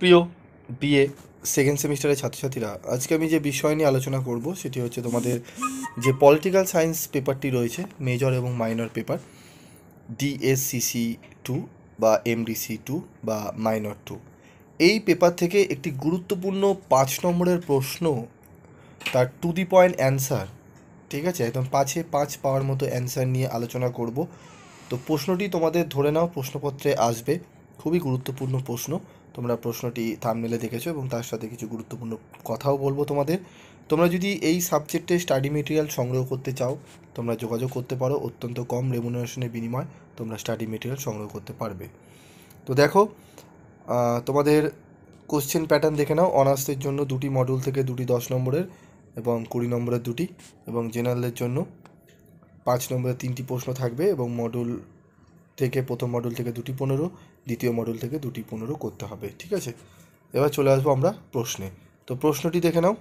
প্রিয় BA second সেমিস্টারের ছাত্রছাত্রীরা, আজকে আমি যে বিষয় নিয়ে আলোচনা করব সেটি হচ্ছে তোমাদের যে পলিটিক্যাল সায়েন্স পেপারটি রয়েছে, মেজর এবং মাইনর পেপার, ডিএসসিসি 2 বা এমডিসি 2 বা মাইনর 2। এই পেপার থেকে একটি গুরুত্বপূর্ণ 5 নম্বরের প্রশ্ন, তার টু দি পয়েন্ট অ্যান্সার, ঠিক আছে, একদম 5-এ 5 পাওয়ার মতো অ্যান্সার নিয়ে আলোচনা করব। তো প্রশ্নটি তোমাদের ধরে নাও প্রশ্নপত্রে আসবে, খুবই গুরুত্বপূর্ণ প্রশ্ন। তোমরা প্রশ্নটি থাম্বনেলে দেখেছো এবং তার সাথে কিছু গুরুত্বপূর্ণ কথাও বলবো তোমাদের। তোমরা যদি এই সাবজেক্টে স্টাডি মেটেরিয়াল সংগ্রহ করতে চাও, তোমরা যোগাযোগ করতে পারো। অত্যন্ত কম রেমুনারেশনের বিনিময়ে তোমরা স্টাডি মেটেরিয়াল সংগ্রহ করতে পারবে। তো দেখো, তোমাদের কোশ্চেন প্যাটার্ন দেখে নাও। অনার্সের জন্য 2টি মডিউল থেকে 2টি 10 নম্বরের এবং 20 নম্বরের 2টি, এবং জেনারেলের জন্য 5 নম্বরের 3টি প্রশ্ন থাকবে এবং মডিউল থেকে প্রথম মডিউল থেকে 2টি 15, দ্বিতীয় মডিউল থেকে 2টি 15 করতে হবে, ঠিক আছে। এবার চলে আসবো আমরা প্রশ্নে। তো প্রশ্নটি দেখে নাও।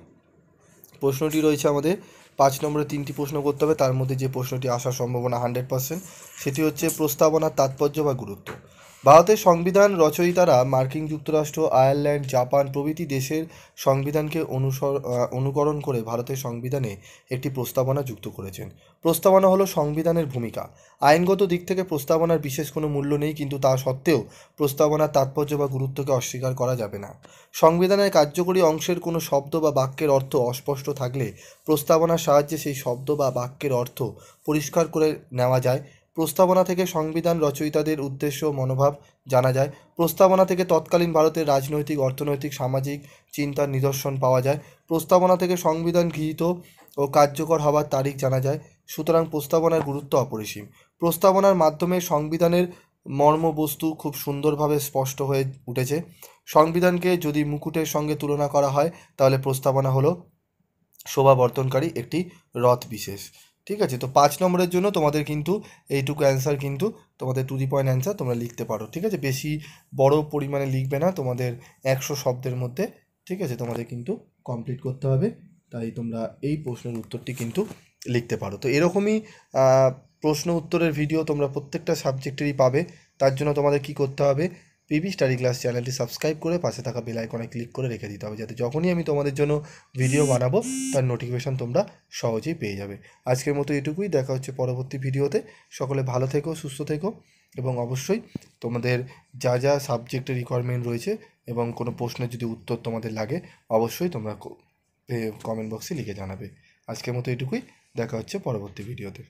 প্রশ্নটি রয়েছে আমাদের 5 নম্বরে 3টি প্রশ্ন করতে হবে। তার মধ্যে যে প্রশ্নটি আসার সম্ভাবনা 100%, সেটি হচ্ছে প্রস্তাবনার তাৎপর্য বা গুরুত্ব। ভারতের সংবিধান রচয়িতারা মার্কিন যুক্তরাষ্ট্র, আয়ারল্যান্ড, জাপান প্রভৃতি দেশের সংবিধানকে অনুকরণ করে ভারতের সংবিধানে একটি প্রস্তাবনা যুক্ত করেছেন। প্রস্তাবনা হলো সংবিধানের ভূমিকা। আইনগত দিক থেকে প্রস্তাবনার বিশেষ কোনো মূল্য নেই, কিন্তু তা সত্ত্বেও প্রস্তাবনার তাৎপর্য বা গুরুত্বকে অস্বীকার করা যাবে না। সংবিধানের কার্যকরী অংশের কোনো শব্দ বা বাক্যের অর্থ অস্পষ্ট থাকলে প্রস্তাবনার সাহায্যে সেই শব্দ বা বাক্যের অর্থ পরিষ্কার করে নেওয়া যায়। প্রস্তাবনা থেকে সংবিধান রচয়িতাদের উদ্দেশ্য ও মনোভাব জানা যায়। প্রস্তাবনা থেকে তৎকালীন ভারতের রাজনৈতিক, অর্থনৈতিক, সামাজিক চিন্তার নিদর্শন পাওয়া যায়। প্রস্তাবনা থেকে সংবিধান গৃহীত ও কার্যকর হওয়ার তারিখ জানা যায়। সুতরাং প্রস্তাবনার গুরুত্ব অপরিসীম। প্রস্তাবনার মাধ্যমে সংবিধানের মর্মবস্তু খুব সুন্দরভাবে স্পষ্ট হয়ে উঠেছে। সংবিধানকে যদি মুকুটের সঙ্গে তুলনা করা হয়, তাহলে প্রস্তাবনা হলো শোভাবর্ধনকারী একটি রথ বিশেষ, ঠিক আছে। তো 5 নম্বরের জন্য তোমাদের কিন্তু এইটুকু অ্যান্সার কিন্তু তোমাদের টু দি পয়েন্ট অ্যান্সার তোমরা লিখতে পারো, ঠিক আছে। বেশি বড় পরিমাণে লিখবে না, তোমাদের 100 শব্দের মধ্যে, ঠিক আছে, তোমাদের কিন্তু কমপ্লিট করতে হবে। তাই তোমরা এই প্রশ্নের উত্তরটি কিন্তু লিখতে পারো। তো এরকমই প্রশ্ন উত্তরের ভিডিও তোমরা প্রত্যেকটা সাবজেক্টেরই পাবে। তার জন্য তোমাদের কি করতে হবে, পিবি স্টাডি ক্লাস চ্যানেলটি সাবস্ক্রাইব করে পাশে থাকা বেল আইকনে ক্লিক করে রেখে দিতে হবে, যাতে যখনই আমি তোমাদের জন্য ভিডিও বানাবো তার নোটিফিকেশান তোমরা সহজেই পেয়ে যাবে। আজকের মতো এটুকুই, দেখা হচ্ছে পরবর্তী ভিডিওতে। সকলে ভালো থেকো, সুস্থ থেকো, এবং অবশ্যই তোমাদের যা যা সাবজেক্টের রিকোয়ারমেন্ট রয়েছে এবং কোনো প্রশ্নের যদি উত্তর তোমাদের লাগে, অবশ্যই তোমরা কমেন্ট বক্সে লিখে জানাবে। আজকের মতো এটুকুই, দেখা হচ্ছে পরবর্তী ভিডিওতে।